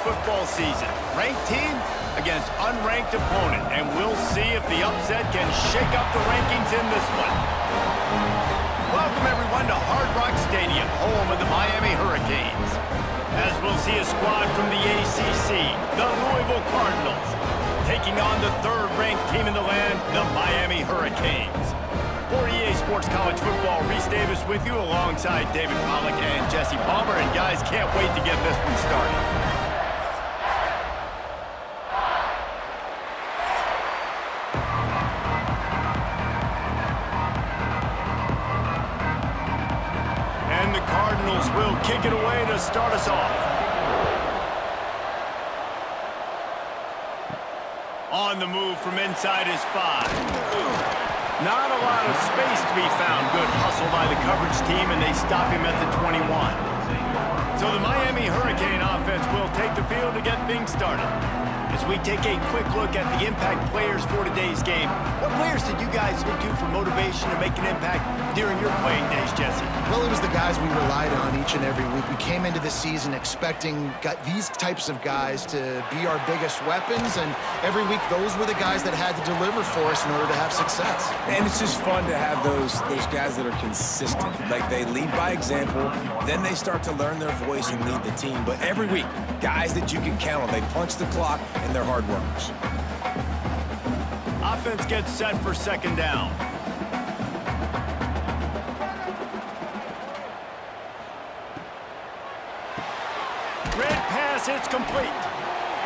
football season. Ranked team against unranked opponent, and we'll see if the upset can shake up the rankings in this one. Welcome, everyone, to Hard Rock Stadium, home of the Miami Hurricanes. As we'll see a squad from the ACC, the Louisville Cardinals, taking on the third-ranked team in the land, the Miami Hurricanes. For EA Sports College Football, Reese Davis with you alongside David Pollack and Jesse Palmer. And guys, can't wait to get this one started. And the Cardinals will kick it away to start us off. On the move from inside is 5. Not a lot of space to be found. Good hustle by the coverage team, and they stop him at the 21. So the Miami Hurricane offense will take the field to get things started. As we take a quick look at the impact players for today's game, what players did you guys look to for motivation to make an impact during your playing days, Jesse? Well, it was the guys we relied on each and every week. We came into the season expecting these types of guys to be our biggest weapons, and every week those were the guys that had to deliver for us in order to have success. And it's just fun to have those guys that are consistent. Like, they lead by example, then they start to learn their voice and lead the team. But every week, guys that you can count on, they punch the clock, and they're hard workers. Offense gets set for second down. Red pass, it's complete.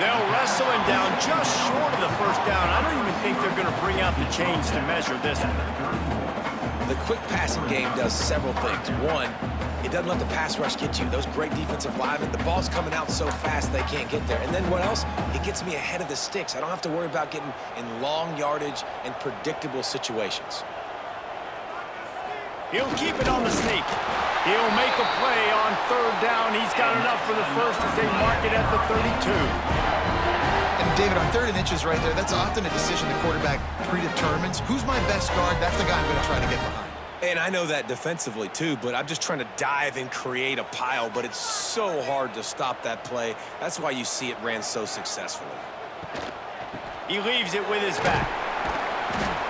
They'll wrestle him down just short of the first down. I don't even think they're going to bring out the chains to measure this one. The quick passing game does several things. One, it doesn't let the pass rush get you. Those great defensive linemen, the ball's coming out so fast they can't get there. And then what else? It gets me ahead of the sticks. I don't have to worry about getting in long yardage and predictable situations. He'll keep it on the sneak. He'll make a play on third down. He's got enough for the first as they mark it at the 32. And David, on 3rd and inches right there, that's often a decision the quarterback predetermines. Who's my best guard? That's the guy I'm going to try to get behind. And I know that defensively too, but I'm just trying to dive and create a pile, but it's so hard to stop that play. That's why you see it ran so successfully. He leaves it with his back.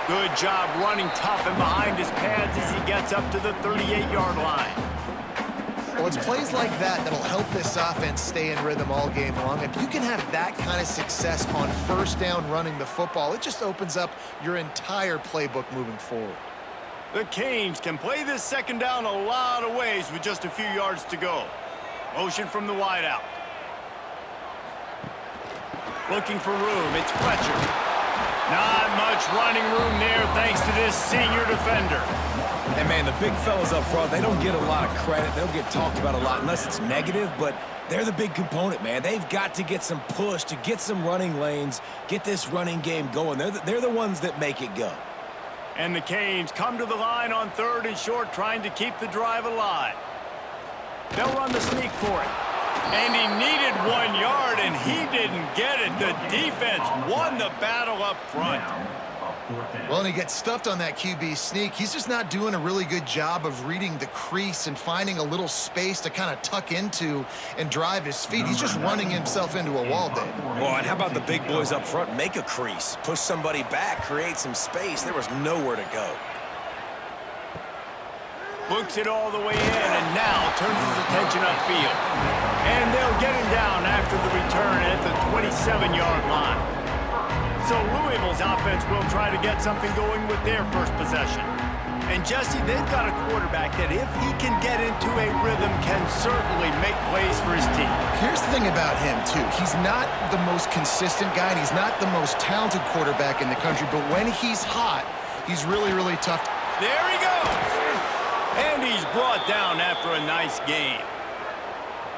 Good job running tough and behind his pads as he gets up to the 38-yard line. Well, it's plays like that that'll help this offense stay in rhythm all game long. If you can have that kind of success on first down running the football, it just opens up your entire playbook moving forward. The Canes can play this second down a lot of ways with just a few yards to go. Motion from the wideout. Looking for room, it's Fletcher. Not much running room there thanks to this senior defender. And man, the big fellas up front, they don't get a lot of credit. They don't get talked about a lot unless it's negative, but they're the big component, man. They've got to get some push, to get some running lanes, get this running game going. They're the ones that make it go. And the Canes come to the line on 3rd and short, trying to keep the drive alive. They'll run the sneak for it. And he needed 1 yard, and he didn't get it. The defense won the battle up front. Well, and he gets stuffed on that QB sneak. He's just not doing a really good job of reading the crease and finding a little space to kind of tuck into and drive his feet. He's just running himself into a wall, Dave. Well, and how about the big boys up front? Make a crease, push somebody back, create some space. There was nowhere to go. Books it all the way in, and now turns his attention upfield. And they'll get him down after the return at the 27-yard line. So Louisville's offense will try to get something going with their first possession. And Jesse, they've got a quarterback that if he can get into a rhythm, can certainly make plays for his team. Here's the thing about him, too. He's not the most consistent guy, and he's not the most talented quarterback in the country, but when he's hot, he's really, really tough. There he goes! And he's brought down after a nice game.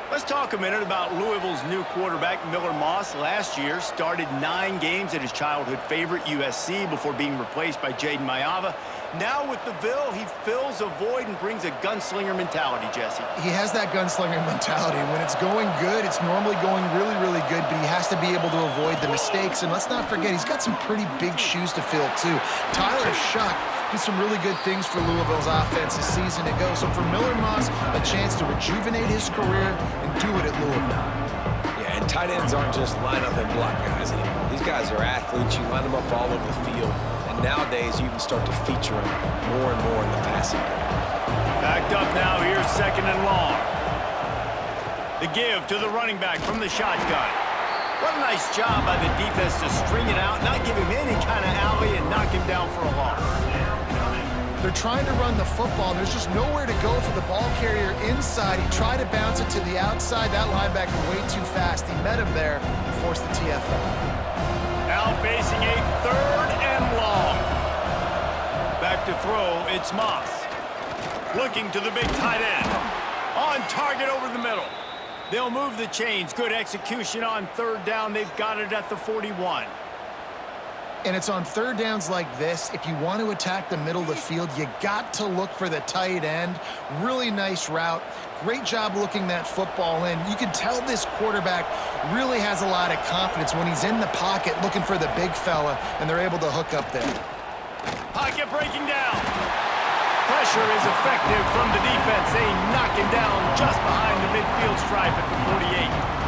Let's talk a minute about Louisville's new quarterback, Miller Moss. Last year, started 9 games at his childhood favorite, USC, before being replaced by Jaden Mayava. Now with the Ville, he fills a void and brings a gunslinger mentality, Jesse. He has that gunslinger mentality, and when it's going good, it's normally going really, really good, but he has to be able to avoid the mistakes. And let's not forget, he's got some pretty big shoes to fill, too. Tyler Shuck did some really good things for Louisville's offense this season to go. So for Miller Moss, a chance to rejuvenate his career and do it at Louisville. Yeah, and Tight ends aren't just line up and block guys anymore. These guys are athletes. You line them up all over the field. And nowadays, you even start to feature them more and more in the passing game. Backed up now, here's 2nd and long. The give to the running back from the shotgun. What a nice job by the defense to string it out, not give him any kind of alley, and knock him down for a loss. They're trying to run the football, and there's just nowhere to go for the ball carrier inside. He tried to bounce it to the outside. That linebacker way too fast. He met him there and forced the TFL. Now facing a 3rd and long. Back to throw, it's Moss. Looking to the big tight end. On target over the middle. They'll move the chains. Good execution on 3rd down. They've got it at the 41. And it's on 3rd downs like this. If you want to attack the middle of the field, you got to look for the tight end. Really nice route. Great job looking that football in. You can tell this quarterback really has a lot of confidence when he's in the pocket looking for the big fella, and they're able to hook up there. Pocket breaking down. Pressure is effective from the defense. They knock him down just behind the midfield stripe at the 48.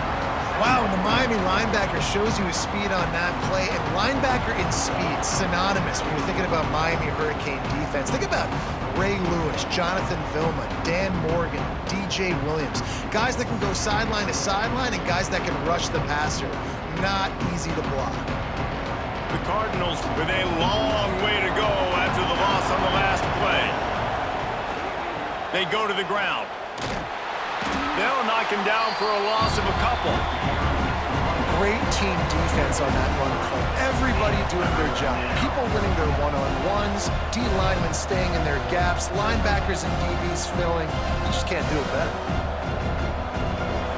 Wow, and the Miami linebacker shows you his speed on that play. And linebacker in speed, synonymous when you're thinking about Miami Hurricane defense. Think about Ray Lewis, Jonathan Vilma, Dan Morgan, DJ Williams. Guys that can go sideline to sideline and guys that can rush the passer. Not easy to block. The Cardinals with a long way to go after the loss on the last play. They go to the ground. They'll knock him down for a loss of a couple. Great team defense on that run play. Everybody doing their job. People winning their one-on-ones, D linemen staying in their gaps, linebackers and DBs filling. You just can't do it better.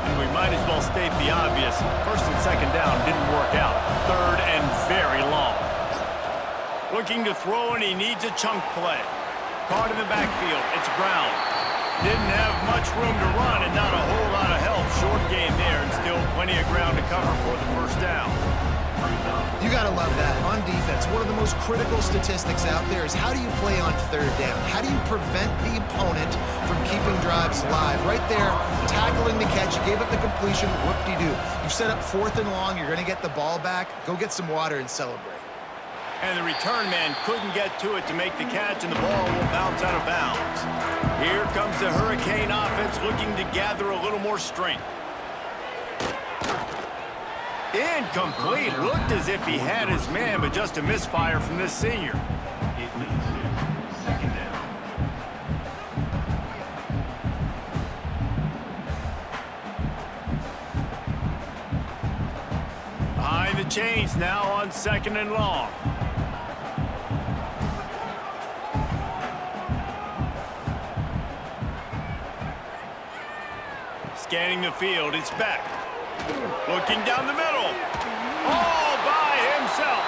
And we might as well state the obvious. 1st and 2nd down didn't work out. 3rd and very long. Looking to throw, and he needs a chunk play. Caught in the backfield. It's Brown. Didn't have much room to run and not a whole lot of help. Short game there and still plenty of ground to cover for the 1st down. You got to love that. On defense, one of the most critical statistics out there is how do you play on 3rd down? How do you prevent the opponent from keeping drives alive? Right there, tackling the catch, you gave up the completion, whoop-de-doo. You've set up 4th and long, you're going to get the ball back. Go get some water and celebrate. And the return man couldn't get to it to make the catch, and the ball will bounce out of bounds. Here comes the Hurricane offense looking to gather a little more strength. Incomplete. Looked as if he had his man, but just a misfire from this senior. Behind the chains now on 2nd and long. Scanning the field, it's Beck. Looking down the middle. All by himself.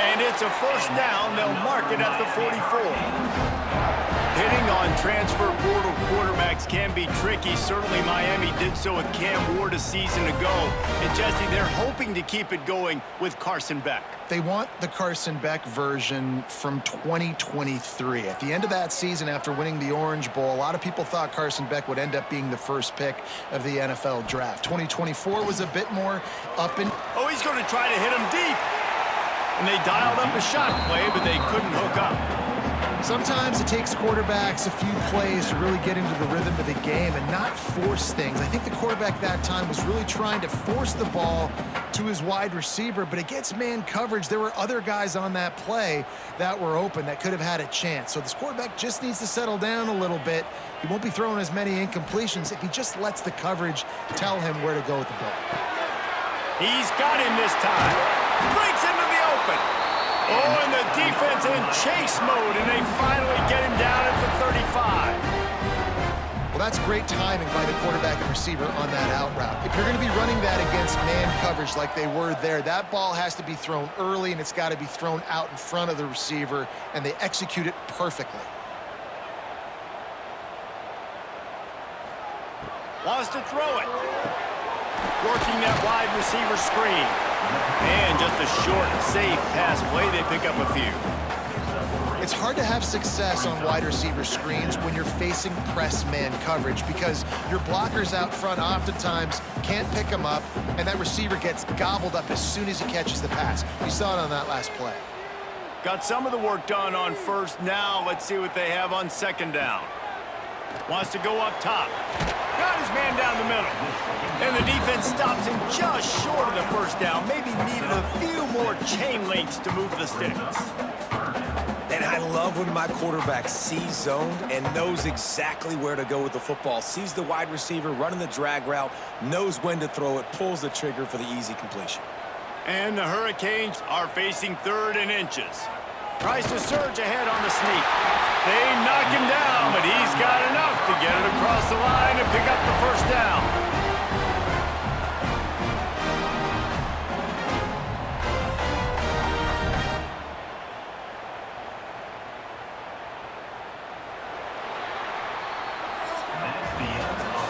And it's a 1st down. They'll mark it at the 44. Hitting on transfer portal quarterbacks can be tricky. Certainly Miami did so with Cam Ward a season ago. And Jesse, they're hoping to keep it going with Carson Beck. They want the Carson Beck version from 2023. At the end of that season, after winning the Orange Bowl, a lot of people thought Carson Beck would end up being the 1st pick of the NFL draft. 2024 was a bit more up and... Oh, he's going to try to hit him deep. And they dialed up a shot play, but they couldn't hook up. Sometimes it takes quarterbacks a few plays to really get into the rhythm of the game and not force things. I think the quarterback that time was really trying to force the ball to his wide receiver, but against man coverage, there were other guys on that play that were open that could have had a chance. So this quarterback just needs to settle down a little bit. He won't be throwing as many incompletions if he just lets the coverage tell him where to go with the ball. He's got him this time. Breaks into the open. Oh, and the defense in chase mode, and they finally get him down at the 35. Well, that's great timing by the quarterback and receiver on that out route. If you're going to be running that against man coverage like they were there, that ball has to be thrown early, and it's got to be thrown out in front of the receiver, and they execute it perfectly. Wants to throw it. Working that wide receiver screen. And just a short, safe pass play. They pick up a few. It's hard to have success on wide receiver screens when you're facing press man coverage because your blockers out front oftentimes can't pick them up, and that receiver gets gobbled up as soon as he catches the pass. We saw it on that last play. Got some of the work done on first. Now let's see what they have on second down. Wants to go up top. Got his man down the middle. And the defense stops him just short of the first down. Maybe needed a few more chain links to move the sticks. And I love when my quarterback sees zoned and knows exactly where to go with the football. Sees the wide receiver running the drag route, knows when to throw it, pulls the trigger for the easy completion. And the Hurricanes are facing 3rd and inches. Tries to surge ahead on the sneak. They knock him down, but he's got enough to get it across the line and pick up the first down.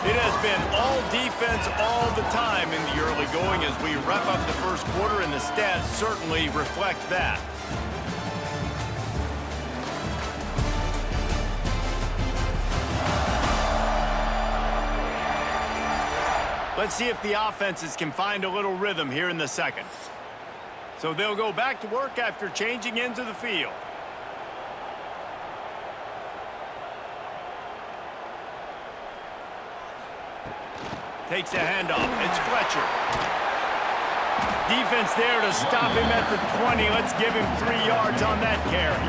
It has been all defense all the time in the early going as we wrap up the first quarter, and the stats certainly reflect that. Let's see if the offenses can find a little rhythm here in the second. So they'll go back to work after changing into the field. Takes the handoff. It's Fletcher. Defense there to stop him at the 20. Let's give him 3 yards on that carry.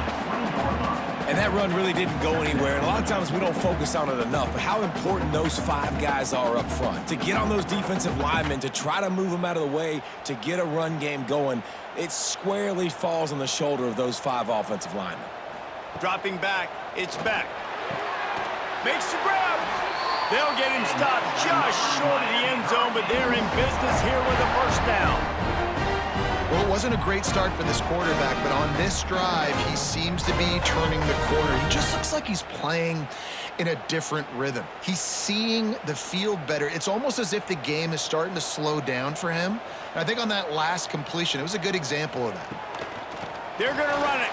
And that run really didn't go anywhere. And a lot of times we don't focus on it enough. But how important those 5 guys are up front. To get on those defensive linemen, to try to move them out of the way, to get a run game going, it squarely falls on the shoulder of those 5 offensive linemen. Dropping back, it's Beck. Makes the grab. They'll get him stopped just short of the end zone, but they're in business here with a first down. Well, it wasn't a great start for this quarterback, but on this drive, he seems to be turning the corner. He just looks like he's playing in a different rhythm. He's seeing the field better. It's almost as if the game is starting to slow down for him. And I think on that last completion, it was a good example of that. They're going to run it.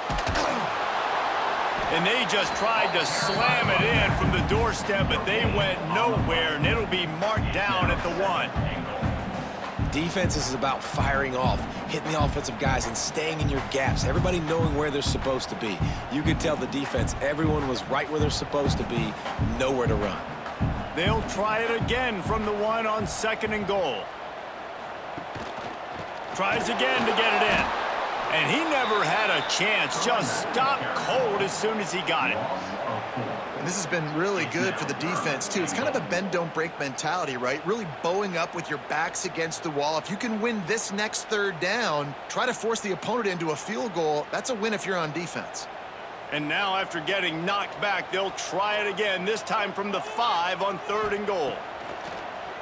And they just tried to slam it in from the doorstep, but they went nowhere, and it'll be marked down at the 1. Defense is about firing off, hitting the offensive guys, and staying in your gaps. Everybody knowing where they're supposed to be. You could tell the defense, everyone was right where they're supposed to be, nowhere to run. They'll try it again from the 1 on 2nd and goal. Tries again to get it in. And he never had a chance, just stopped cold as soon as he got it. And this has been really good for the defense, too. It's kind of a bend-don't-break mentality, right? Really bowing up with your backs against the wall. If you can win this next 3rd down, try to force the opponent into a field goal. That's a win if you're on defense. And now after getting knocked back, they'll try it again, this time from the 5 on 3rd and goal.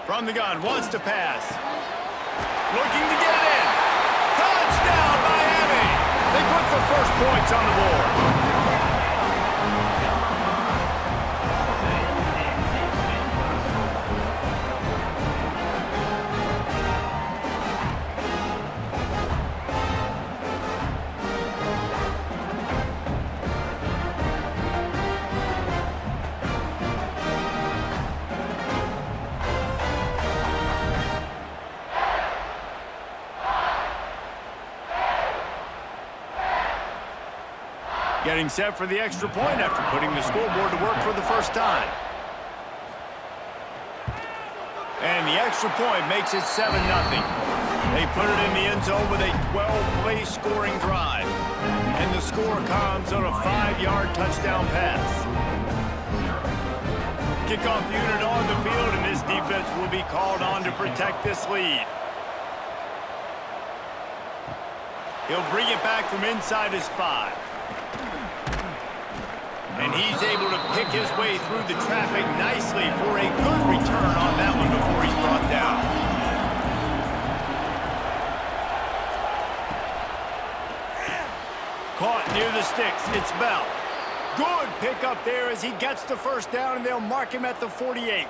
From the gun, wants to pass. Looking to get it in. Touchdown, Miami! They put the first points on the board. Getting set for the extra point after putting the scoreboard to work for the first time. And the extra point makes it 7-0. They put it in the end zone with a 12-play scoring drive. And the score comes on a 5-yard touchdown pass. Kickoff unit on the field, and this defense will be called on to protect this lead. He'll bring it back from inside his 5. And he's able to pick his way through the traffic nicely for a good return on that one before he's brought down. Caught near the sticks. It's Bell. Good pickup there as he gets the first down, and they'll mark him at the 48.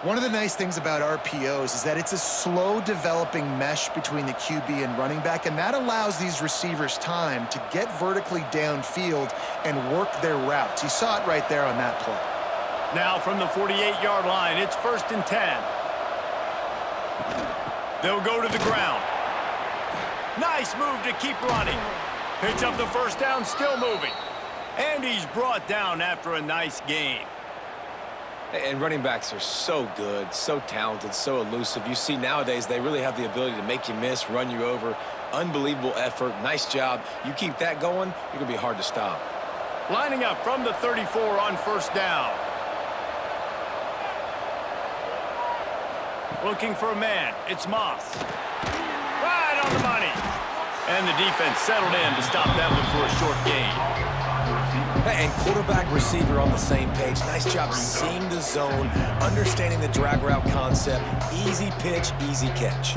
One of the nice things about RPOs is that it's a slow developing mesh between the QB and running back, and that allows these receivers time to get vertically downfield and work their routes. You saw it right there on that play. Now from the 48-yard line, it's 1st and 10. They'll go to the ground. Nice move to keep running. Picks up the first down, still moving. And he's brought down after a nice gain. And running backs are so good, so talented, so elusive. You see nowadays they really have the ability to make you miss, run you over. Unbelievable effort. Nice job. You keep that going, you're going to be hard to stop. Lining up from the 34 on 1st down. Looking for a man. It's Moss. Right on the money. And the defense settled in to stop that one for a short gain. And quarterback receiver on the same page. Nice job seeing the zone, understanding the drag route concept. Easy pitch, easy catch.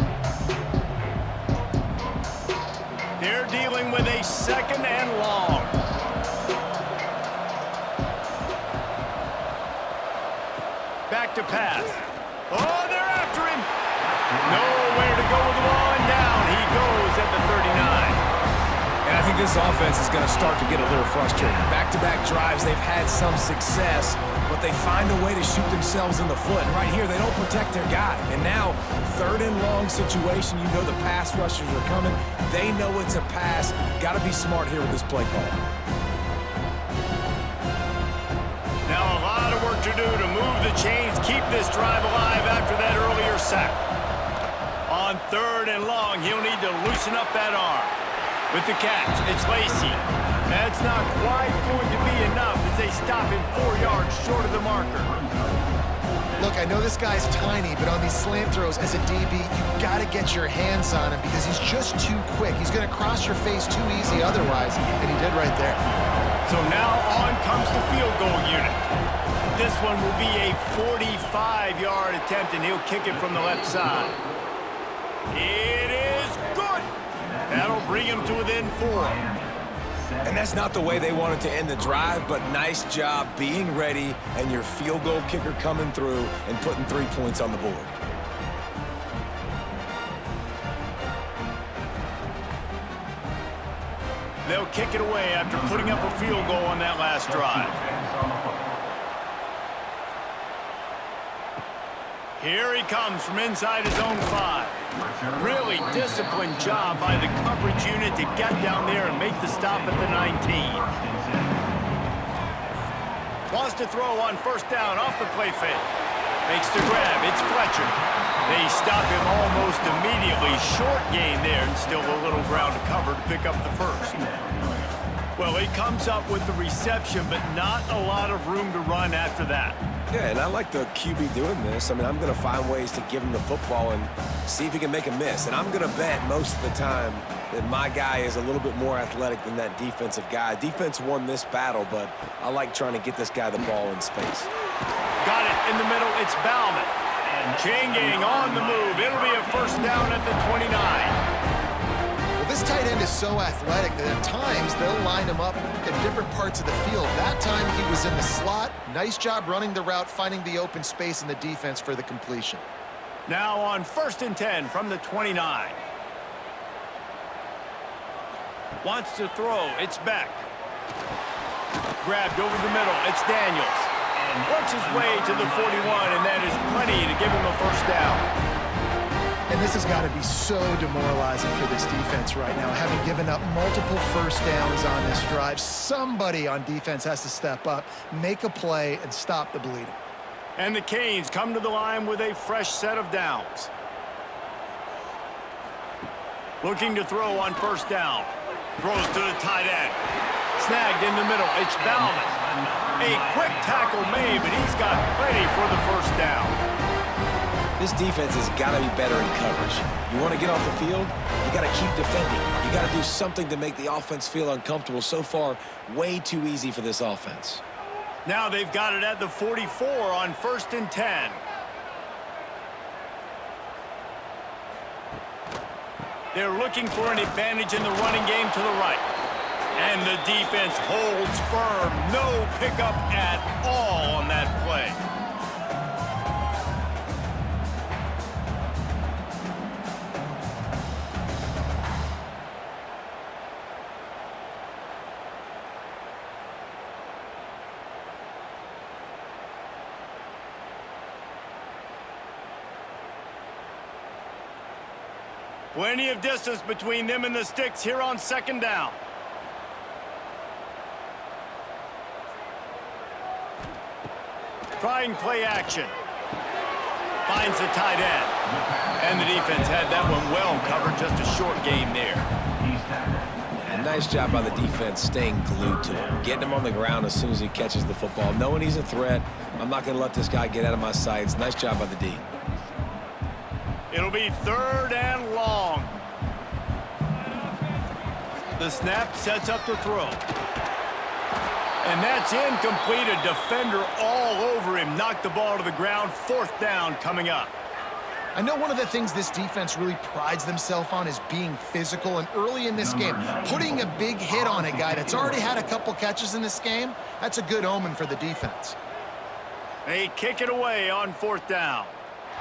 They're dealing with a 2nd and long. Back to pass. Oh, they're after him. Nowhere to go with the ball, and down he goes at the 39. And I think this offense is going to start to get a little frustrated. Back-to-back drives, they've had some success, but they find a way to shoot themselves in the foot. And right here, they don't protect their guy. And now, 3rd and long situation, you know the pass rushers are coming. They know it's a pass. Got to be smart here with this play call. Now a lot of work to do to move the chains, keep this drive alive after that earlier sack. On 3rd and long, he'll need to loosen up that arm. With the catch, it's Lacey. That's not quite going to be enough as they stop him 4 yards short of the marker. Look, I know this guy's tiny, but on these slant throws as a DB, you got to get your hands on him because he's just too quick. He's going to cross your face too easy otherwise, and he did right there. So now on comes the field goal unit. This one will be a 45-yard attempt, and he'll kick it from the left side. It is good. That'll bring him to within 4. And that's not the way they wanted to end the drive, but nice job being ready and your field goal kicker coming through and putting 3 points on the board. They'll kick it away after putting up a field goal on that last drive. Here he comes from inside his own 5. Really disciplined job by the coverage unit to get down there and make the stop at the 19. Wants to throw on 1st down off the play fake. Makes the grab. It's Fletcher. They stop him almost immediately. Short gain there and still a little ground to cover to pick up the 1st. Well, he comes up with the reception, but not a lot of room to run after that. Yeah, and I like the QB doing this. I mean, I'm going to find ways to give him the football and see if he can make a miss. And I'm going to bet most of the time that my guy is a little bit more athletic than that defensive guy. Defense won this battle, but I like trying to get this guy the ball in space. Got it in the middle. It's Bauman. Chain gang on the move. It'll be a 1st down at the 29. This tight end is so athletic that at times they'll line him up in different parts of the field. That time he was in the slot. Nice job running the route, finding the open space in the defense for the completion. Now on 1st and 10 from the 29. Wants to throw. It's Beck. Grabbed over the middle. It's Daniels. Works his way to the 41, and that is plenty to give him a 1st down. And this has got to be so demoralizing for this defense right now, having given up multiple 1st downs on this drive. Somebody on defense has to step up, make a play, and stop the bleeding. And the Canes come to the line with a fresh set of downs. Looking to throw on 1st down. Throws to the tight end. Snagged in the middle. It's Bauman. A quick tackle made, but he's got plenty for the 1st down. This defense has got to be better in coverage. You want to get off the field, you got to keep defending. You got to do something to make the offense feel uncomfortable. So far, way too easy for this offense. Now they've got it at the 44 on 1st and 10. They're looking for an advantage in the running game to the right. And the defense holds firm. No pickup at all on that play. Plenty of distance between them and the sticks here on second down. Trying play action. Finds the tight end. And the defense had that one well covered, just a short gain there. And nice job by the defense staying glued to him. Getting him on the ground as soon as he catches the football. Knowing he's a threat, I'm not going to let this guy get out of my sights. Nice job by the D. It'll be 3rd and long. The snap sets up the throw. And that's incomplete. A defender all over him. Knocked the ball to the ground. 4th down coming up. I know one of the things this defense really prides themselves on is being physical, and early in this game, putting a big hit on a guy that's already had a couple catches in this game, that's a good omen for the defense. They kick it away on 4th down.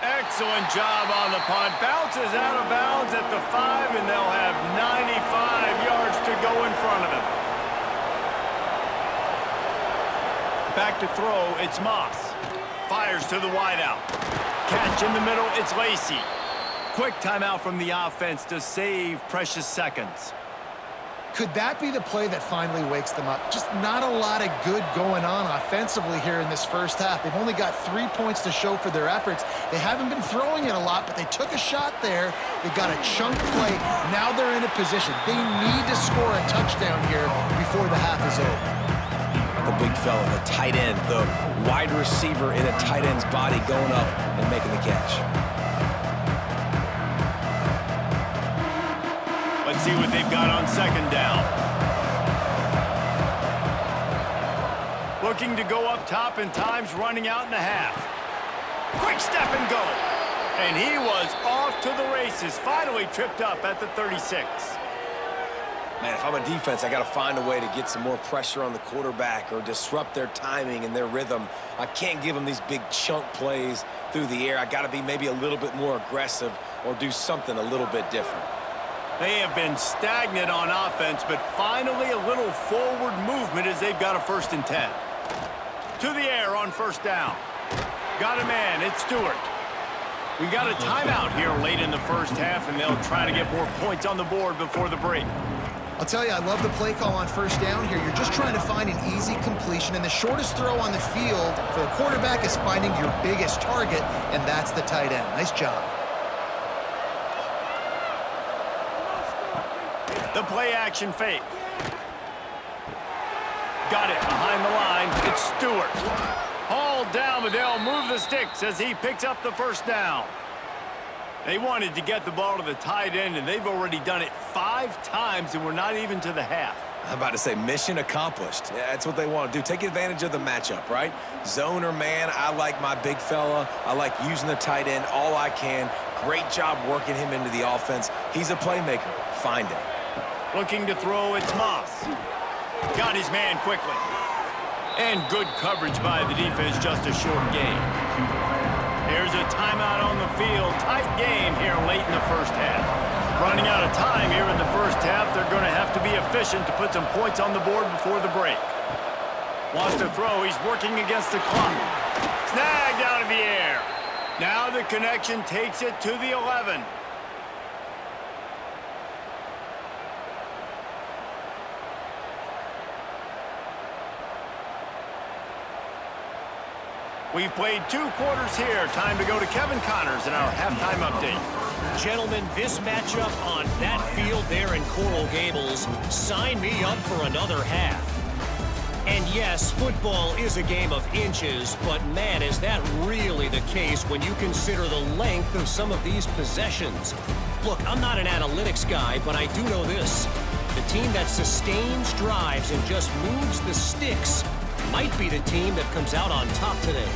Excellent job on the punt. Bounces out of bounds at the 5, and they'll have 95 yards to go in front of him. Back to throw, it's Moss. Fires to the wideout. Catch in the middle, it's Lacy. Quick timeout from the offense to save precious seconds. Could that be the play that finally wakes them up? Just not a lot of good going on offensively here in this first half. They've only got 3 points to show for their efforts. They haven't been throwing it a lot, but they took a shot there. They got a chunk play. Now they're in a position. They need to score a touchdown here before the half is over. The big fella, the tight end, the wide receiver in a tight end's body going up and making the catch. Let's see what they've got on 2nd down. Looking to go up top, and time's running out in the half. Quick step and go. And he was off to the races. Finally tripped up at the 36. Man, if I'm a defense, I got to find a way to get some more pressure on the quarterback or disrupt their timing and their rhythm. I can't give them these big chunk plays through the air. I got to be maybe a little bit more aggressive or do something a little bit different. They have been stagnant on offense, but finally a little forward movement as they've got a 1st and 10. To the air on 1st down. Got a man, it's Stewart. We got a timeout here late in the first half, and they'll try to get more points on the board before the break. I'll tell you, I love the play call on 1st down here. You're just trying to find an easy completion, and the shortest throw on the field for a quarterback is finding your biggest target, and that's the tight end. Nice job. The play action fake. Got it behind the line. It's Stewart. Hauled down, but they'll move the sticks as he picks up the 1st down. They wanted to get the ball to the tight end, and they've already done it 5 times, and we're not even to the half. I'm about to say mission accomplished. Yeah, that's what they want to do. Take advantage of the matchup, right? Zone or man, I like my big fella. I like using the tight end all I can. Great job working him into the offense. He's a playmaker. Find him. Looking to throw, it's Moss. Got his man quickly. And good coverage by the defense, just a short gain. Here's a timeout on the field. Tight game here late in the first half. Running out of time here in the first half. They're going to have to be efficient to put some points on the board before the break. Wants to throw. He's working against the clock. Snagged out of the air. Now the connection takes it to the 11. We've played 2 quarters here. Time to go to Kevin Connors in our halftime update. Gentlemen, this matchup on that field there in Coral Gables, sign me up for another half. And yes, football is a game of inches, but man, is that really the case when you consider the length of some of these possessions. Look, I'm not an analytics guy, but I do know this. The team that sustains drives and just moves the sticks might be the team that comes out on top today.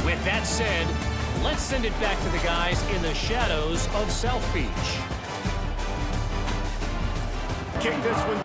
With that said, let's send it back to the guys in the shadows of South Beach. Kick this one.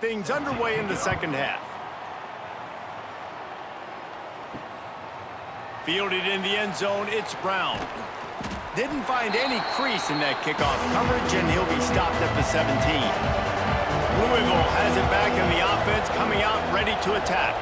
get things underway in the second half. Fielded in the end zone, it's Brown. Didn't find any crease in that kickoff coverage, and he'll be stopped at the 17. Louisville has it back in the offense, coming out ready to attack.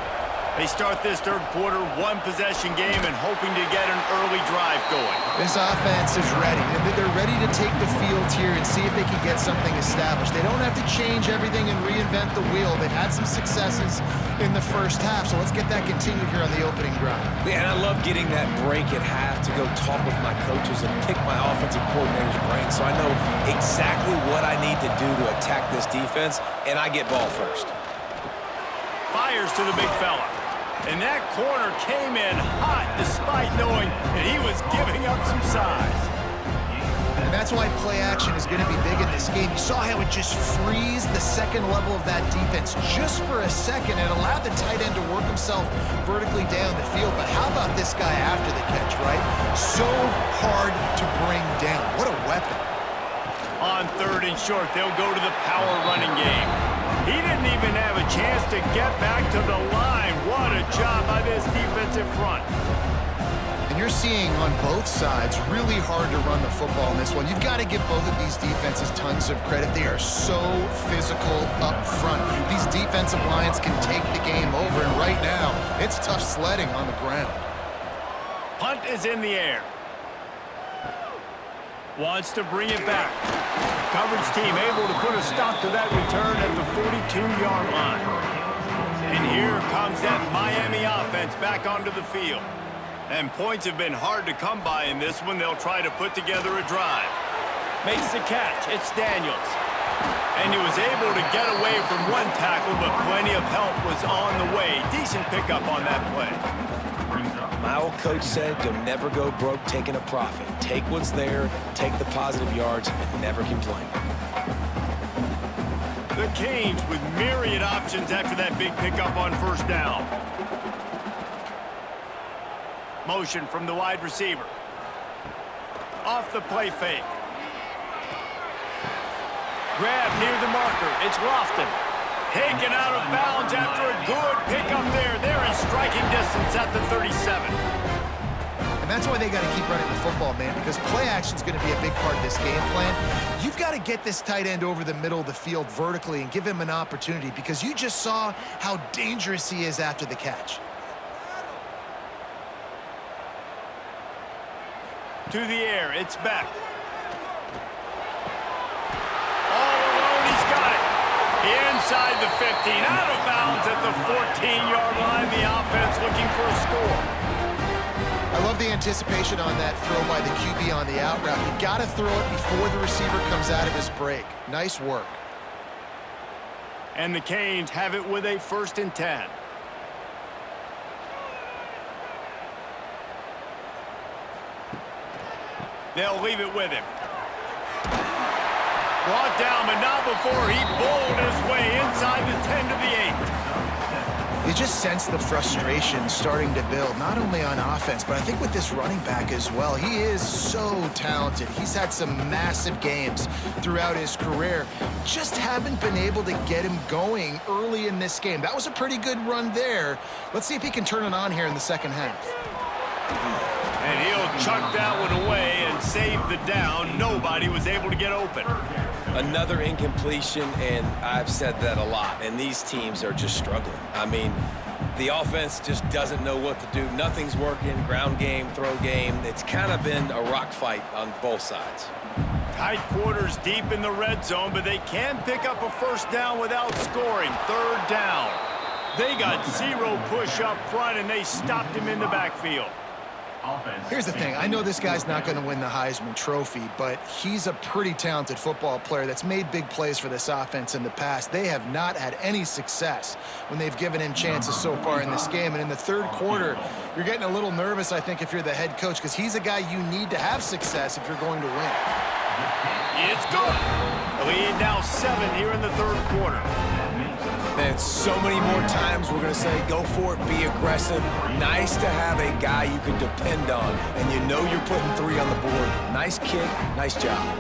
They start this third quarter, one-possession game, and hoping to get an early drive going. This offense is ready. They're ready to take the field here and see if they can get something established. They don't have to change everything and reinvent the wheel. They've had some successes in the first half, so let's get that continued here on the opening drive. Yeah, and I love getting that break at half to go talk with my coaches and pick my offensive coordinator's brain so I know exactly what I need to do to attack this defense, and I get ball first. Fires to the big fella. And that corner came in hot despite knowing that he was giving up some size. And that's why play action is going to be big in this game. You saw how it just frees the second level of that defense just for a second and allowed the tight end to work himself vertically down the field. But how about this guy after the catch, right? So hard to bring down. What a weapon. On third and short, they'll go to the power running game. He didn't even have a chance to get back to the line. What a job by this defensive front. And you're seeing on both sides really hard to run the football in this one. You've got to give both of these defenses tons of credit. They are so physical up front. These defensive lines can take the game over, and right now, it's tough sledding on the ground. Punt is in the air. Wants to bring it back. Coverage team able to put a stop to that return at the 42-yard line. And here comes that Miami offense back onto the field. And points have been hard to come by in this one. They'll try to put together a drive. Makes the catch. It's Daniels. And he was able to get away from one tackle, but plenty of help was on the way. Decent pickup on that play. My old coach said, you'll never go broke taking a profit. Take what's there, take the positive yards, and never complain. The Canes with myriad options after that big pickup on first down. Motion from the wide receiver. Off the play fake. Grab near the marker. It's Lofton. Taken out of bounds after a good pickup there. They're in striking distance at the 37. And that's why they got to keep running the football, man, because play action is going to be a big part of this game plan. You've got to get this tight end over the middle of the field vertically and give him an opportunity because you just saw how dangerous he is after the catch. To the air, it's back. All alone, he's got it. Inside the 15, out of bounds at the 14-yard line. The offense looking for a score. I love the anticipation on that throw by the QB on the out route. You got to throw it before the receiver comes out of his break. Nice work. And the Canes have it with a 1st and 10. They'll leave it with him. Brought down, but not before he bowled his way inside the 10 to the 8. You just sense the frustration starting to build, not only on offense, but I think with this running back as well. He is so talented. He's had some massive games throughout his career. Just haven't been able to get him going early in this game. That was a pretty good run there. Let's see if he can turn it on here in the second half. And he'll chuck that one away and save the down. Nobody was able to get open. Another incompletion, and I've said that a lot, and these teams are just struggling. I mean, the offense just doesn't know what to do. Nothing's working, ground game, throw game. It's kind of been a rock fight on both sides. Tight quarters deep in the red zone, but they can pick up a first down without scoring. 3rd down. They got 0 push up front, and they stopped him in the backfield. Here's the thing. I know this guy's not going to win the Heisman Trophy, but he's a pretty talented football player that's made big plays for this offense in the past. They have not had any success when they've given him chances so far in this game. And in the third quarter, you're getting a little nervous, I think, if you're the head coach, because he's a guy you need to have success if you're going to win. It's good. Lead now 7 here in the third quarter. And so many more times we're going to say, go for it, be aggressive. Nice to have a guy you can depend on, and you know you're putting 3 on the board. Nice kick, nice job.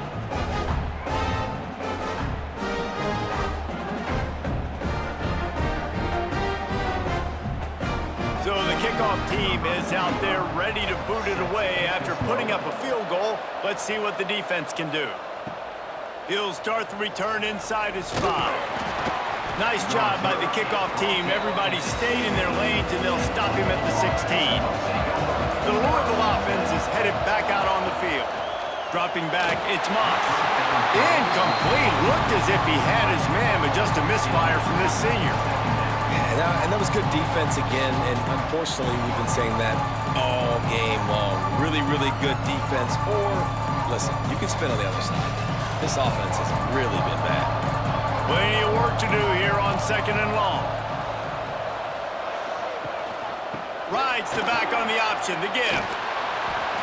kickoff team is out there ready to boot it away after putting up a field goal. Let's see what the defense can do. He'll start the return inside his 5. Nice job by the kickoff team. Everybody stayed in their lanes, and they'll stop him at the 16. The Louisville offense is headed back out on the field. Dropping back, it's Moss. Incomplete. Looked as if he had his man, but just a misfire from this senior. Yeah, and that was good defense again, and unfortunately, we've been saying that all game long. Really, really good defense. Or, listen, you can spin on the other side. This offense has really been bad. Plenty of work to do here on 2nd and long. Rides the back on the option, the give.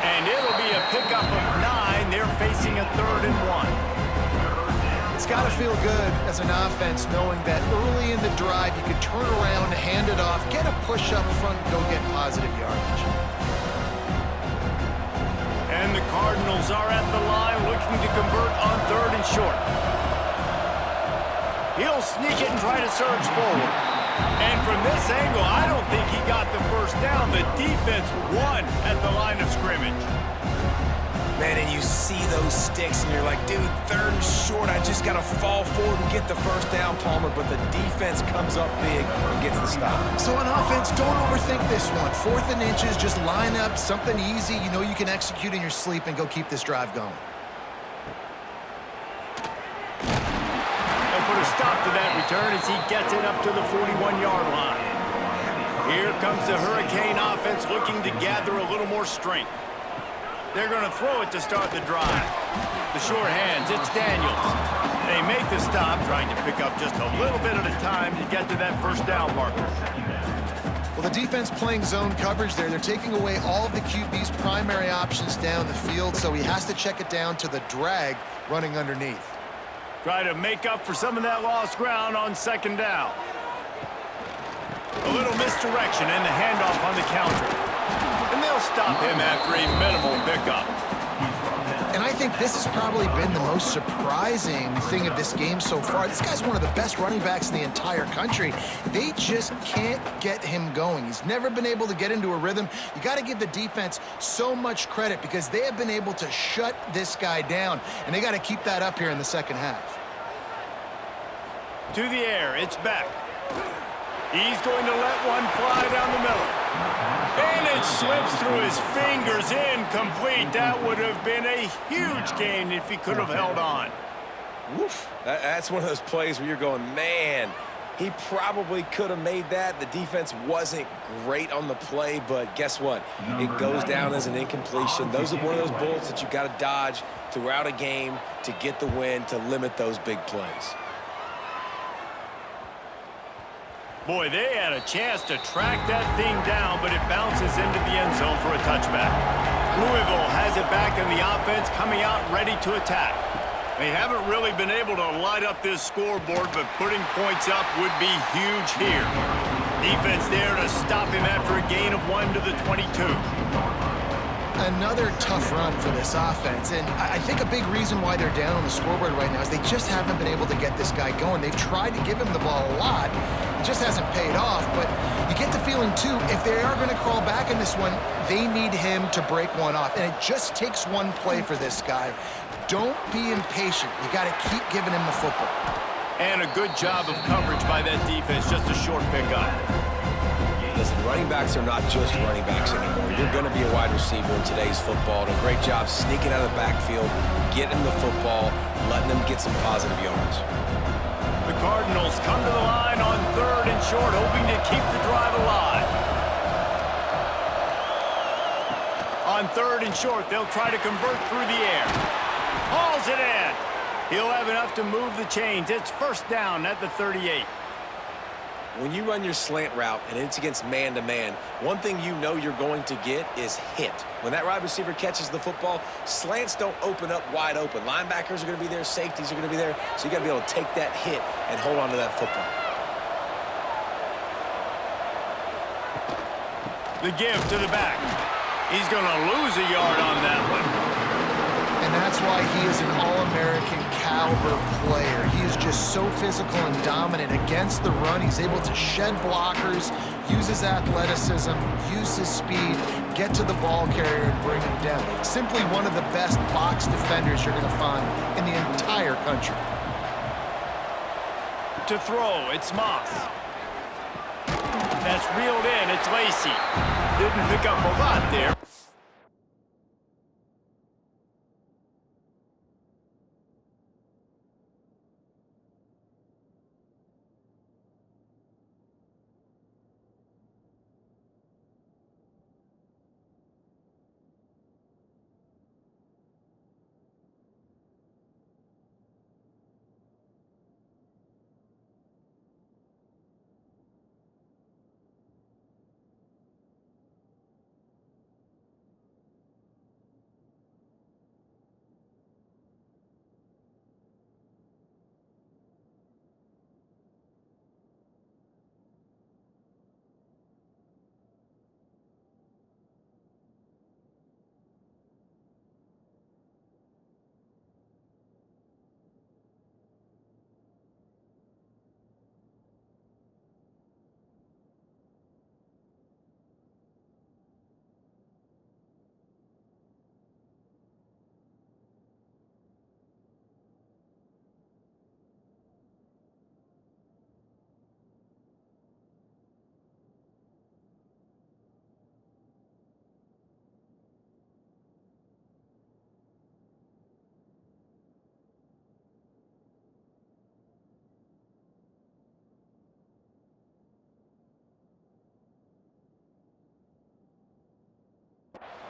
And it'll be a pickup of 9. They're facing a 3rd and 1. It's got to feel good as an offense knowing that early in the drive you could turn around, hand it off, get a push up front, go get positive yardage. And the Cardinals are at the line looking to convert on 3rd and short. He'll sneak it and try to surge forward. And from this angle, I don't think he got the first down. The defense won at the line of scrimmage. Man, and you see those sticks, and you're like, dude, 3rd and short, I just got to fall forward and get the first down, Palmer. But the defense comes up big and gets the stop. So on offense, don't overthink this one. 4th and inches, just line up something easy you know you can execute in your sleep and go keep this drive going. Put a stop to that return as he gets it up to the 41-yard line. Here comes the Hurricane offense looking to gather a little more strength. They're going to throw it to start the drive. The short hands, it's Daniels. They make the stop, trying to pick up just a little bit at a time to get to that first down marker. Well, the defense playing zone coverage there. They're taking away all of the QB's primary options down the field, so he has to check it down to the drag running underneath. Try to make up for some of that lost ground on 2nd down. A little misdirection and the handoff on the counter. And they'll stop him after a minimal pickup. And I think this has probably been the most surprising thing of this game so far. This guy's one of the best running backs in the entire country. They just can't get him going. He's never been able to get into a rhythm. You got to give the defense so much credit because they have been able to shut this guy down, and they got to keep that up here in the 2nd half. To the air, it's back. He's going to let one fly down the middle. And it slips through his fingers, incomplete. That would have been a huge gain if he could have held on. Woof. That's one of those plays where you're going, man, he probably could have made that. The defense wasn't great on the play, but guess what? It goes down as an incompletion. Those are one of those bullets that you got to dodge throughout a game to get the win, to limit those big plays. Boy, they had a chance to track that thing down, but it bounces into the end zone for a touchback. Louisville has it back in the offense, coming out ready to attack. They haven't really been able to light up this scoreboard, but putting points up would be huge here. Defense there to stop him after a gain of 1 to the 22. Another tough run for this offense, and I think a big reason why they're down on the scoreboard right now is they just haven't been able to get this guy going. They've tried to give him the ball a lot. It just hasn't paid off, but you get the feeling, too, if they are going to crawl back in this one, they need him to break one off, and it just takes one play for this guy. Don't be impatient. You got to keep giving him the football. And a good job of coverage by that defense, just a short pickup. Listen, running backs are not just running backs anymore. You're going to be a wide receiver in today's football. And a great job sneaking out of the backfield, getting the football, letting them get some positive yards. The Cardinals come to the line on 3rd and short, hoping to keep the drive alive. On 3rd and short, they'll try to convert through the air. Hauls it in. He'll have enough to move the chains. It's 1st down at the 38. When you run your slant route and it's against man-to-man, one thing you know you're going to get is hit. When that wide receiver catches the football, slants don't open up wide open. Linebackers are going to be there, safeties are going to be there, so you got to be able to take that hit and hold on to that football. The give to the back. He's going to lose a yard on that one. And that's why he is an All-American caliber player. He is just so physical and dominant against the run. He's able to shed blockers, use his athleticism, use his speed, get to the ball carrier and bring him down. Simply one of the best box defenders you're going to find in the entire country. To throw, it's Moss. That's reeled in, it's Lacey. Didn't pick up a lot there.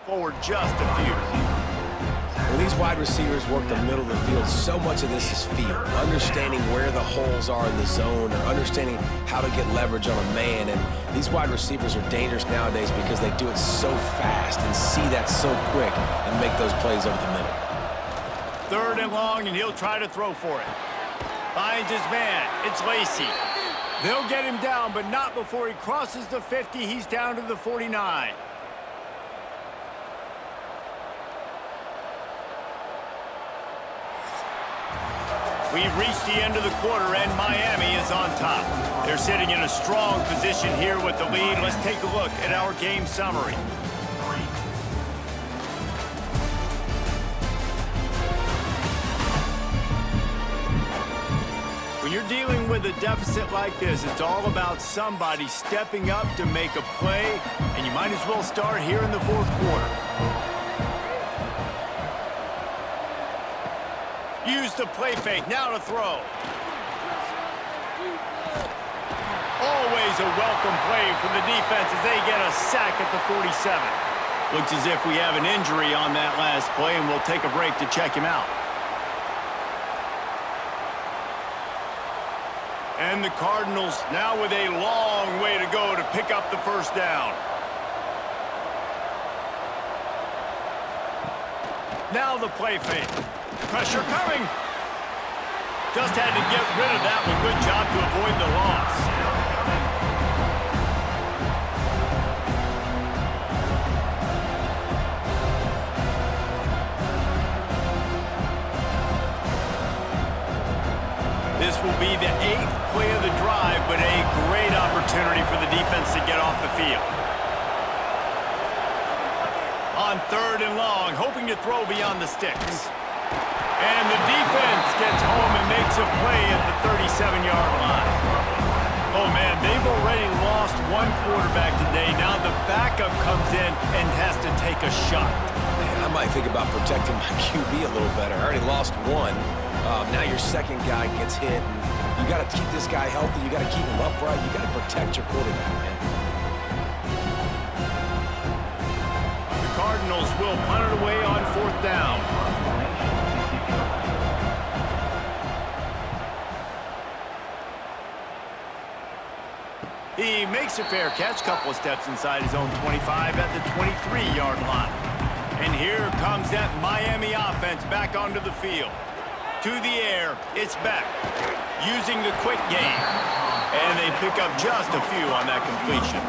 Forward just a few. When these wide receivers work the middle of the field, so much of this is feel. Understanding where the holes are in the zone or understanding how to get leverage on a man. And these wide receivers are dangerous nowadays because they do it so fast and see that so quick and make those plays over the middle. 3rd and long, and he'll try to throw for it. Finds his man. It's Lacey. They'll get him down, but not before he crosses the 50. He's down to the 49. We've reached the end of the quarter, and Miami is on top. They're sitting in a strong position here with the lead. Let's take a look at our game summary. When you're dealing with a deficit like this, it's all about somebody stepping up to make a play, and you might as well start here in the 4th quarter. Use the play fake, now to throw. Always a welcome play for the defense as they get a sack at the 47. Looks as if we have an injury on that last play, and we'll take a break to check him out. And the Cardinals now with a long way to go to pick up the 1st down. Now the play fake. Pressure coming. Just had to get rid of that one. Good job to avoid the loss. This will be the 8th play of the drive, but a great opportunity for the defense to get off the field. On 3rd and long, hoping to throw beyond the sticks. And the defense gets home and makes a play at the 37-yard line. Oh, man, they've already lost one quarterback today. Now the backup comes in and has to take a shot. Man, I might think about protecting my QB a little better. I already lost one. Now your 2nd guy gets hit. And you got to keep this guy healthy. You got to keep him upright. You got to protect your quarterback, man. The Cardinals will punt it away on 4th down. He makes a fair catch, couple of steps inside his own 25 at the 23-yard line. And here comes that Miami offense back onto the field. To the air, it's back, using the quick game. And they pick up just a few on that completion.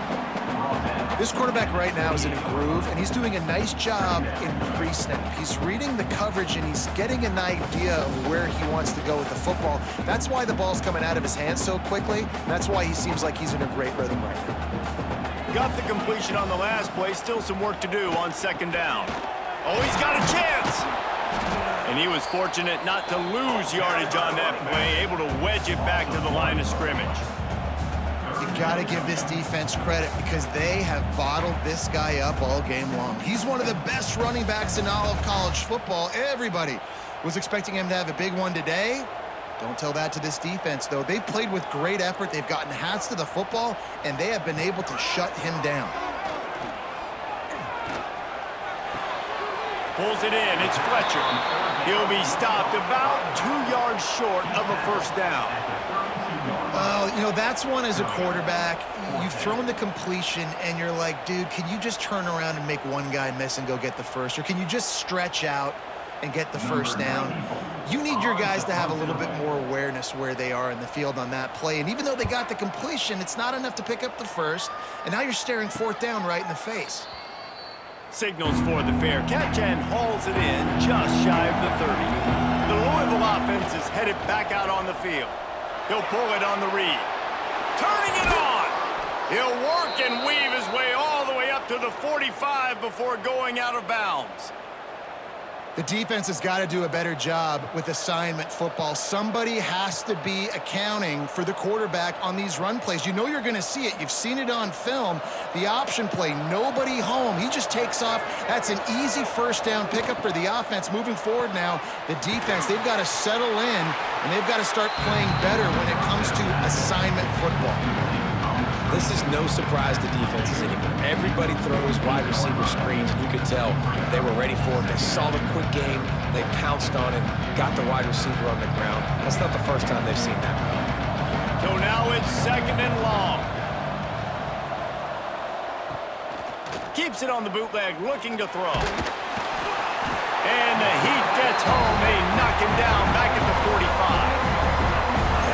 This quarterback right now is in a groove, and he's doing a nice job in pre-snap. He's reading the coverage, and he's getting an idea of where he wants to go with the football. That's why the ball's coming out of his hands so quickly. That's why he seems like he's in a great rhythm right now. Got the completion on the last play. Still some work to do on second down. Oh, he's got a chance! And he was fortunate not to lose yardage on that play, able to wedge it back to the line of scrimmage. You got to give this defense credit because they have bottled this guy up all game long. He's one of the best running backs in all of college football. Everybody was expecting him to have a big one today. Don't tell that to this defense, though. They've played with great effort. They've gotten hats to the football, and they have been able to shut him down. Pulls it in. It's Fletcher. He'll be stopped about 2 yards short of a first down. Well, you know, that's one as a quarterback. You've thrown the completion, and you're like, dude, can you just turn around and make one guy miss and go get the first? Or can you just stretch out and get the first down? You need your guys to have a little bit more awareness where they are in the field on that play. And even though they got the completion, it's not enough to pick up the first. And now you're staring fourth down right in the face. Signals for the fair catch and hauls it in just shy of the 30. The Louisville offense is headed back out on the field. He'll pull it on the read. Turning it on! He'll work and weave his way all the way up to the 45 before going out of bounds. The defense has got to do a better job with assignment football. Somebody has to be accounting for the quarterback on these run plays. You know you're going to see it. You've seen it on film. The option play, nobody home. He just takes off. That's an easy first down pickup for the offense. Moving forward now, the defense, they've got to settle in, and they've got to start playing better when it comes to assignment football. This is no surprise to defenses anymore. Everybody throws wide receiver screens, and you could tell they were ready for it. They saw the quick game. They pounced on it, got the wide receiver on the ground. That's not the first time they've seen that run. So now it's second and long. Keeps it on the bootleg, looking to throw. And the heat gets home. They knock him down back at the 45.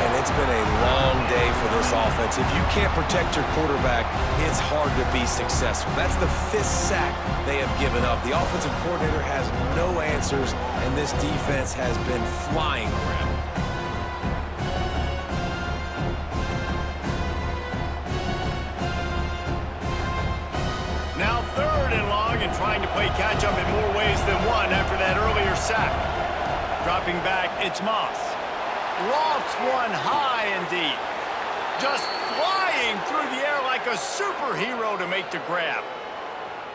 And it's been a long day for this offense. If you can't protect your quarterback, it's hard to be successful. That's the 5th sack they have given up. The offensive coordinator has no answers, and this defense has been flying around. Now third and long and trying to play catch-up in more ways than one after that earlier sack. Dropping back, it's Moss. Lofts one high and deep. Just flying through the air like a superhero to make the grab.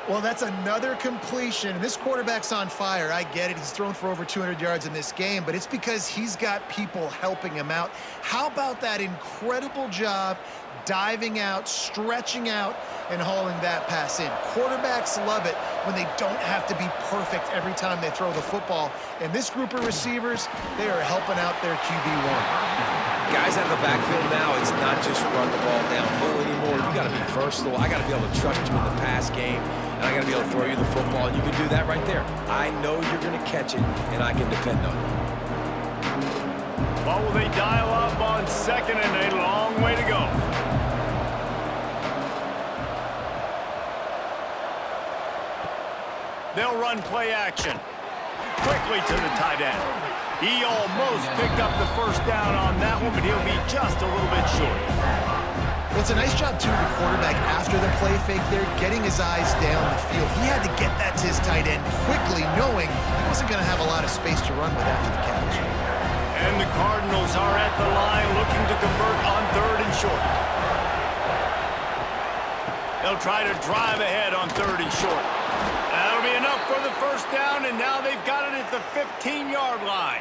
Well, that's another completion. This quarterback's on fire. I get it. He's thrown for over 200 yards in this game, but it's because he's got people helping him out. How about that incredible job diving out, stretching out, and hauling that pass in? Quarterbacks love it when they don't have to be perfect every time they throw the football. And this group of receivers, they are helping out their QB1. Guys out of the backfield now, it's not just run the ball downhill anymore. You got to be versatile. I got to be able to trust you in the pass game, and I got to be able to throw you the football, and you can do that right there. I know you're going to catch it, and I can depend on you. What will they dial up on second and a long way to go? They'll run play action. Quickly to the tight end. He almost picked up the first down on that one, but he'll be just a little bit short. Well, it's a nice job, too, of the quarterback after the play fake there, getting his eyes down the field. He had to get that to his tight end quickly, knowing he wasn't going to have a lot of space to run with after the catch. And the Cardinals are at the line looking to convert on third and short. They'll try to drive ahead on third and short. That'll be enough for the first down, and now they've got it at the 15-yard line.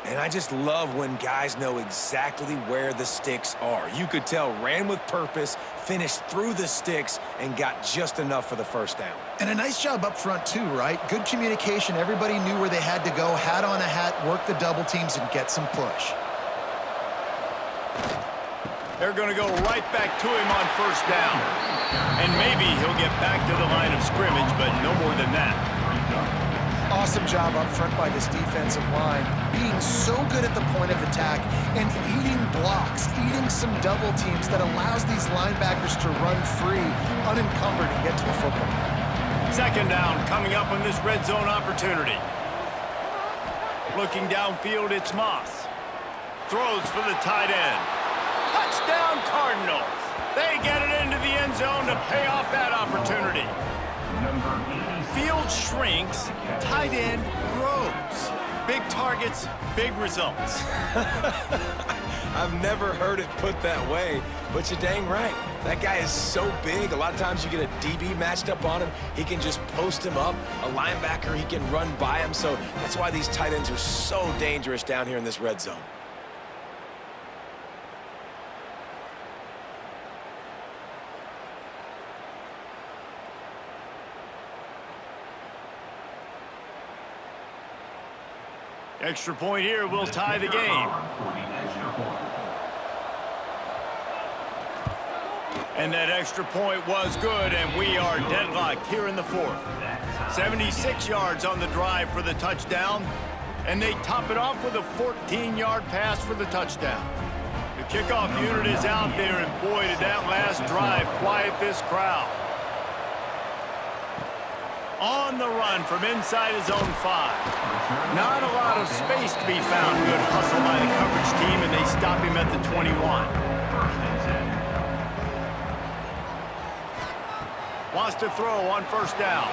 And I just love when guys know exactly where the sticks are. You could tell ran with purpose, finished through the sticks, and got just enough for the first down. And a nice job up front, too, right? Good communication. Everybody knew where they had to go, hat on a hat, work the double teams, and get some push. They're going to go right back to him on first down. And maybe he'll get back to the line of scrimmage, but no more than that. Awesome Awesome job up front by this defensive line, being so good at the point of attack and eating blocks, eating some double teams that allows these linebackers to run free, unencumbered, and get to the football. Second down coming up on this red zone opportunity. Looking downfield, it's Moss. Throws for the tight end. Touchdown, Cardinals. They get it into the end zone to pay off that opportunity. Field shrinks, tight end grows. Big targets, big results. I've never heard it put that way, but you're dang right. That guy is so big. A lot of times you get a DB matched up on him. He can just post him up. A linebacker, he can run by him. So that's why these tight ends are so dangerous down here in this red zone. Extra point here will tie the game. And that extra point was good, and we are deadlocked here in the fourth. 76 yards on the drive for the touchdown, and they top it off with a 14-yard pass for the touchdown. The kickoff unit is out there, and boy, did that last drive quiet this crowd. On the run from inside his own 5. Not a lot of space to be found. Good hustle by the coverage team, and they stop him at the 21. Wants to throw on first down.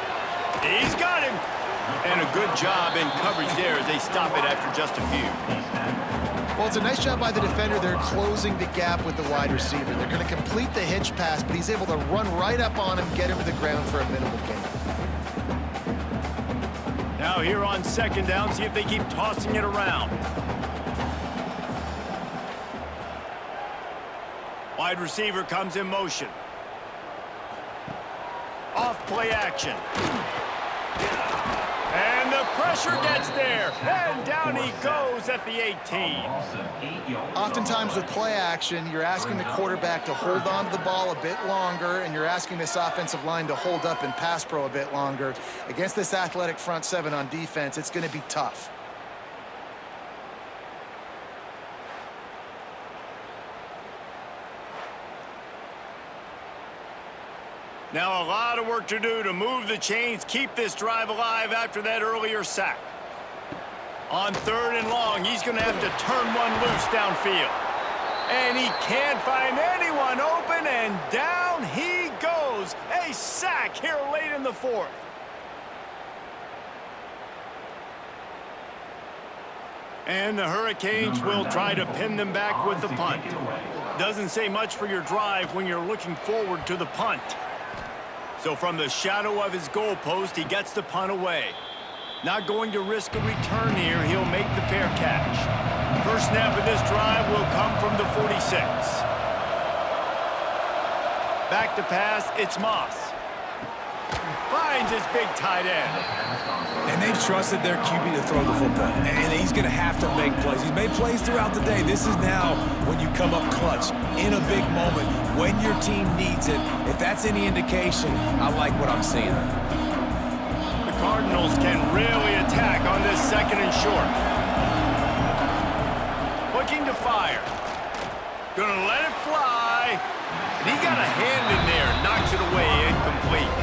He's got him. And a good job in coverage there as they stop it after just a few. Well, it's a nice job by the defender. They're closing the gap with the wide receiver. They're going to complete the hitch pass, but he's able to run right up on him, get him to the ground for a minimal gain. Now here on second down, see if they keep tossing it around. Wide receiver comes in motion. Off play action. And the pressure gets there. And down he goes at the 18. Oftentimes with play action, you're asking the quarterback to hold on to the ball a bit longer, and you're asking this offensive line to hold up and pass pro a bit longer. Against this athletic front seven on defense, it's going to be tough. Now a lot of work to do to move the chains, keep this drive alive after that earlier sack. On third and long, he's going to have to turn one loose downfield. And he can't find anyone open, and down he goes. A sack here late in the fourth. And the Hurricanes will try to pin them back with the punt. Doesn't say much for your drive when you're looking forward to the punt. So from the shadow of his goalpost, he gets the punt away. Not going to risk a return here. He'll make the fair catch. First snap of this drive will come from the 46. Back to pass, it's Moss. Finds his big tight end. And they've trusted their QB to throw the football. And he's going to have to make plays. He's made plays throughout the day. This is now when you come up clutch in a big moment when your team needs it. If that's any indication, I like what I'm seeing. The Cardinals can really attack on this second and short. Looking to fire. Gonna let it fly. And he got a hand in there. Knocks it away, incomplete.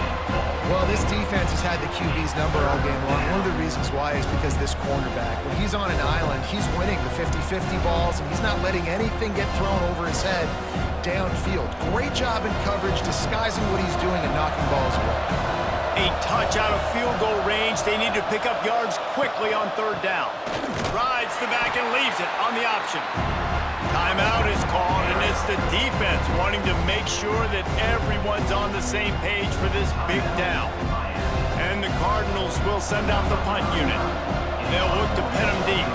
Well, this defense has had the QB's number all game long. One of the reasons why is because this cornerback, when he's on an island, he's winning the 50-50 balls, and he's not letting anything get thrown over his head downfield. Great job in coverage, disguising what he's doing and knocking balls away. A touch out of field goal range. They need to pick up yards quickly on third down. Rides the back and leaves it on the option. Timeout is called, and it's the defense wanting to make sure that everyone's on the same page for this big down. And the Cardinals will send out the punt unit. They'll look to pin them deep.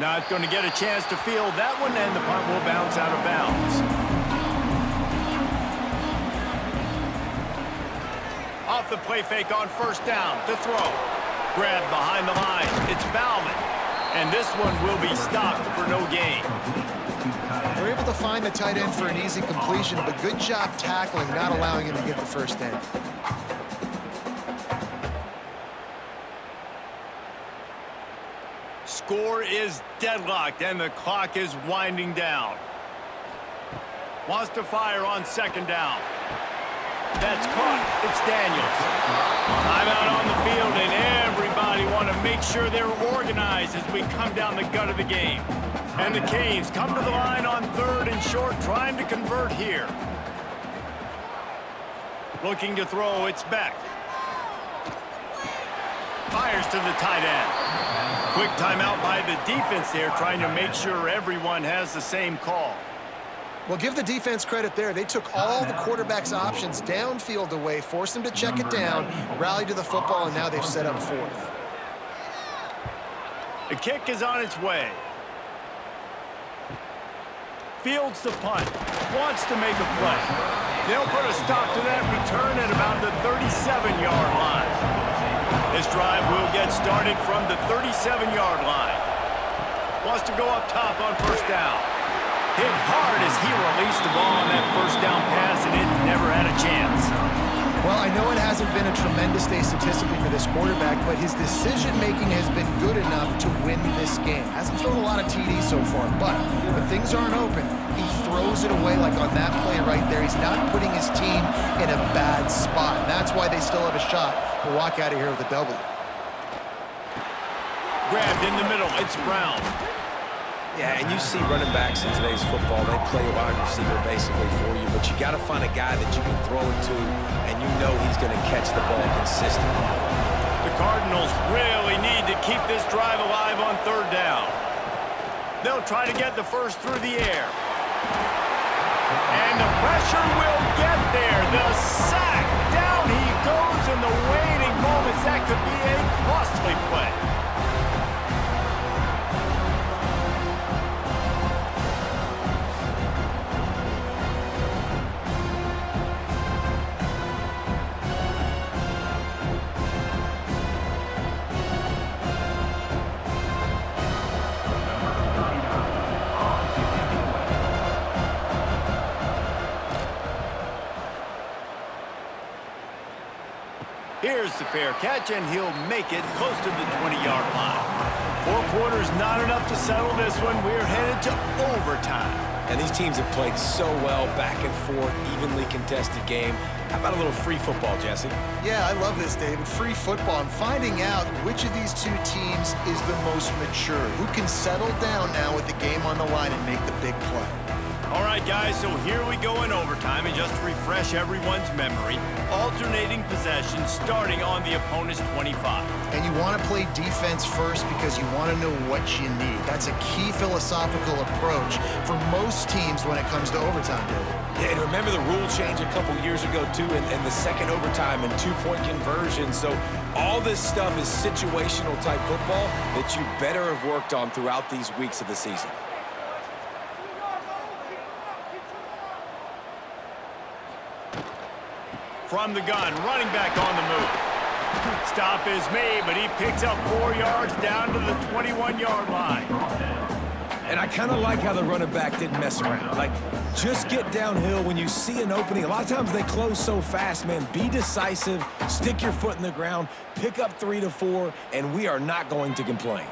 Not going to get a chance to field that one, and the punt will bounce out of bounds. Off the play fake on first down to throw. Grab behind the line. It's Bauman. And this one will be stopped for no gain. were able to find the tight end for an easy completion, but good job tackling, not allowing him to get the first down. Score is deadlocked, and the clock is winding down. Wants to fire on second down. That's caught. It's Daniels. Timeout on the field, and everybody want to make sure they're organized as we come down the gut of the game. And the Canes come to the line on third and short, trying to convert here. Looking to throw, it's Beck. Fires to the tight end. Quick timeout by the defense there, trying to make sure everyone has the same call. Well, give the defense credit there. They took all the quarterback's options downfield away, forced him to check it down, rallied to the football, and now they've set up fourth. The kick is on its way. Fields the punt. Wants to make a play. They'll put a stop to that return at about the 37-yard line. This drive will get started from the 37-yard line. Wants to go up top on first down. Hit hard as he released the ball on that first down pass, and it never had a chance. Well, I know it hasn't been a tremendous day statistically for this quarterback, but his decision-making has been good enough to win this game. Hasn't thrown a lot of TDs so far, but when things aren't open, he throws it away like on that play right there. He's not putting his team in a bad spot, and that's why they still have a shot to walk out of here with a W. Grabbed in the middle. It's Brown. Yeah, and you see running backs in today's football, they play a wide receiver basically for you, but you got to find a guy that you can throw it to, and you know he's going to catch the ball consistently. The Cardinals really need to keep this drive alive on third down. They'll try to get the first through the air. And the pressure will get there. The sack. Down he goes in the waiting moments. That could be a costly play. Here's the fair catch, and he'll make it close to the 20-yard line. 4 quarters not enough to settle this one. We're headed to overtime. And these teams have played so well, back and forth, evenly contested game. How about a little free football, Jesse? Yeah, I love this, David. Free football. I'm finding out which of these two teams is the most mature, who can settle down now with the game on the line and make the big play. All right, guys, so here we go in overtime, and just to refresh everyone's memory, alternating possessions starting on the opponent's 25. And you want to play defense first because you want to know what you need. That's a key philosophical approach for most teams when it comes to overtime, David. Yeah, and remember the rule change a couple years ago, too, and the second overtime and 2-point conversion. So all this stuff is situational type football that you better have worked on throughout these weeks of the season. From the gun, running back on the move. Stop is made, but he picks up 4 yards down to the 21-yard line. And I kind of like how the running back didn't mess around. Like, just get downhill when you see an opening. A lot of times they close so fast, man. Be decisive, stick your foot in the ground, pick up 3 to 4, and we are not going to complain.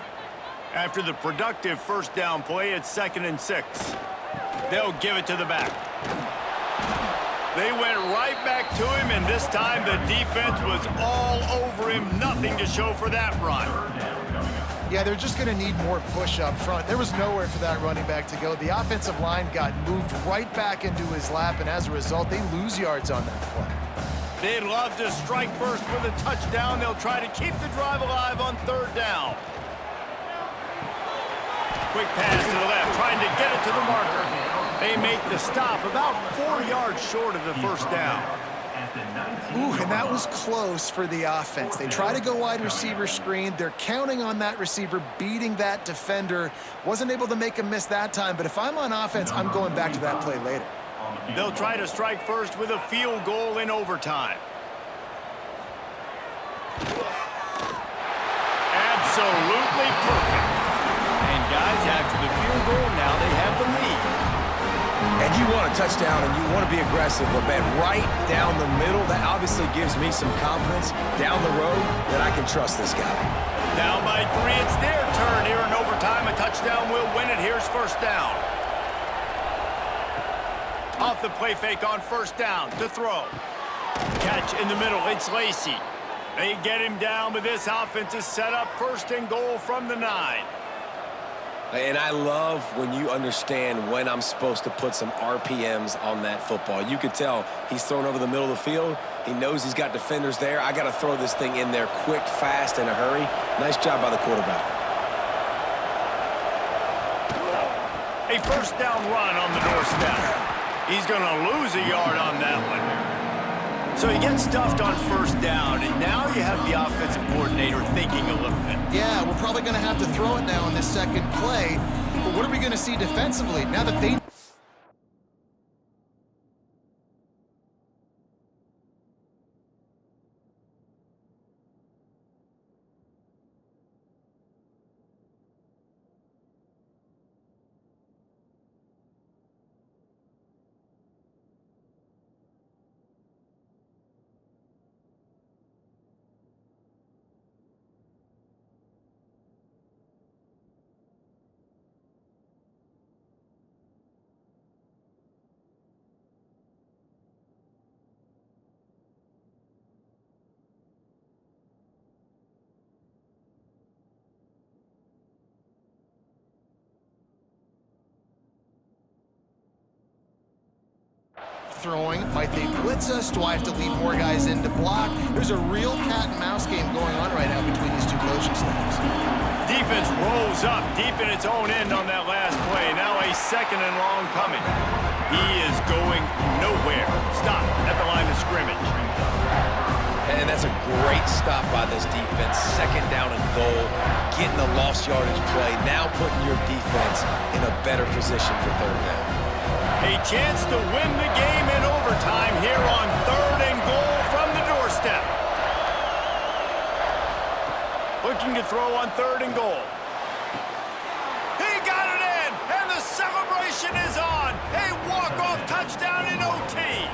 After the productive first down play, it's 2nd and 6. They'll give it to the back. They went right back to him, and this time the defense was all over him. Nothing to show for that run. Yeah, they're just going to need more push up front. There was nowhere for that running back to go. The offensive line got moved right back into his lap, and as a result, they lose yards on that play. They'd love to strike first with a touchdown. They'll try to keep the drive alive on third down. Quick pass to the left, trying to get it to the marker. They make the stop about 4 yards short of the first down. Ooh, and that was close for the offense. They try to go wide receiver screen. They're counting on that receiver beating that defender. Wasn't able to make a miss that time, but if I'm on offense, I'm going back to that play later. They'll try to strike first with a field goal in overtime. Absolutely perfect. And guys, after the field goal, now they have the lead. And you want a touchdown and you want to be aggressive, but man, right down the middle, that obviously gives me some confidence down the road that I can trust this guy. Down by 3, it's their turn here in overtime. A touchdown will win it. Here's first down. Off the play fake on first down to throw. Catch in the middle, it's Lacy. They get him down, but this offense is set up first and goal from the 9. And I love when you understand when I'm supposed to put some RPMs on that football. You could tell he's thrown over the middle of the field. He knows he's got defenders there. I got to throw this thing in there quick, fast, in a hurry. Nice job by the quarterback. A first down run on the doorstep. He's going to lose a yard on that one. So he gets stuffed on first down, and now you have the offensive coordinator thinking a little bit. Yeah, we're probably going to have to throw it now in this second play. But what are we going to see defensively now that they... Throwing. Might they blitz us? Do I have to leave more guys in to block? There's a real cat and mouse game going on right now between these two coaching staffs. Defense rolls up deep in its own end on that last play. Now a second and long coming. He is going nowhere. Stop at the line of scrimmage. And that's a great stop by this defense. Second down and goal, getting the lost yardage play, now putting your defense in a better position for third down. A chance to win the game in overtime here on third and goal from the doorstep. Looking to throw on third and goal. He got it in, and the celebration is on. A walk-off touchdown in OT.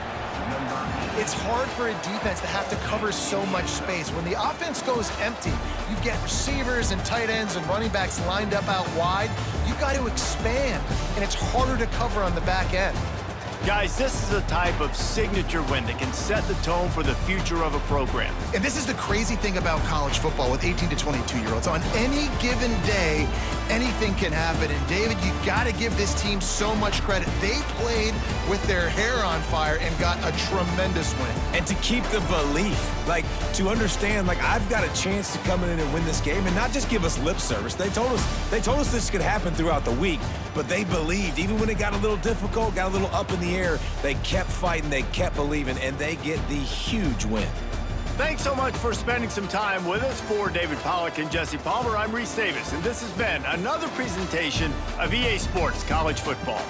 It's hard for a defense to have to cover so much space. When the offense goes empty, you get receivers and tight ends and running backs lined up out wide. You got to expand, and it's harder to cover on the back end. Guys, this is a type of signature win that can set the tone for the future of a program. And this is the crazy thing about college football with 18 to 22-year-olds. On any given day, anything can happen. And David, you got to give this team so much credit. They played with their hair on fire and got a tremendous win. And to keep the belief, to understand, I've got a chance to come in and win this game and not just give us lip service. They told us this could happen throughout the week, but they believed. Even when it got a little difficult, got a little up in the air, they kept fighting, they kept believing, and they get the huge win. Thanks so much for spending some time with us. For David Pollack and Jesse Palmer, I'm Reese Davis, and this has been another presentation of EA Sports College Football.